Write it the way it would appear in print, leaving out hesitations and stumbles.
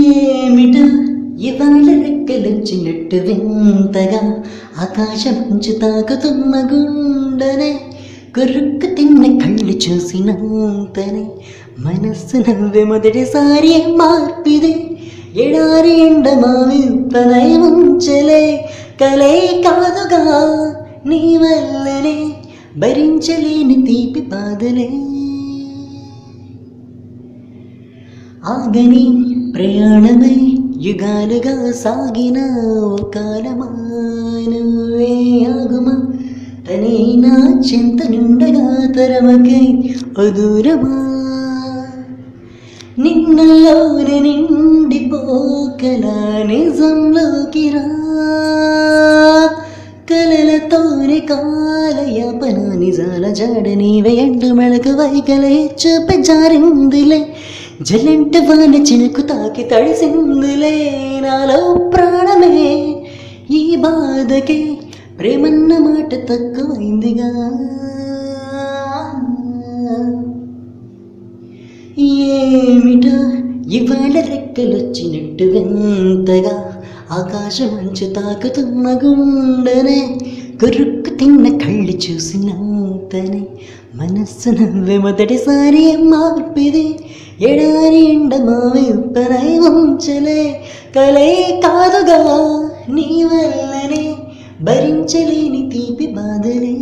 ఏమిటో ఇవాళ రెక్కలొచ్చినట్టు వింతగా ఆకాశం నుంచి తాకుతున్న గుండెనే కొరుక్కు తిన్న కళ్ళు చూసినంతనే మనస్సు నవ్వే మొదటిసారి మార్పిదే ఎడారి ఎండ మావి తనై ఉంచలే కలే కాదుగా నీ వల్లనే భరించలేని తీపి బాధలే ఆగని ప్రయాణమై యుగాలుగా సాగిన ఓ కాలమా నువ్వే ఆగుమా తనే నా చింత నుండగా తరమకై అదూరమా నిన్నలోనే నిండిపోకల నిజంలోకి రా కలలతోనే కాలయాపన నిజాల జాడ నీవే ఎండు మెళకు వైకలే చూపే జారిందిలే జలంట వాన చినుకు తాకి తడిసిందిలే నాలో ప్రాణమే ఈ బాధకే ప్రేమన్న మాట తక్కువైందిగా ఏమిటో ఇవాళ రెక్కలొచ్చినట్టు వింతగా ఆకాశం మంచు తాకుతున్న గుండెనే కొరుక్కు తిన్న కళ్ళు చూసినంతనే మనస్సు నవ్వే మొదటిసారి మార్పిది ఎడారి ఎండ మావి ఉప్పనై ఉంచలే కలే కాదుగా నీ వల్లనే భరించలేని తీపి బాధలే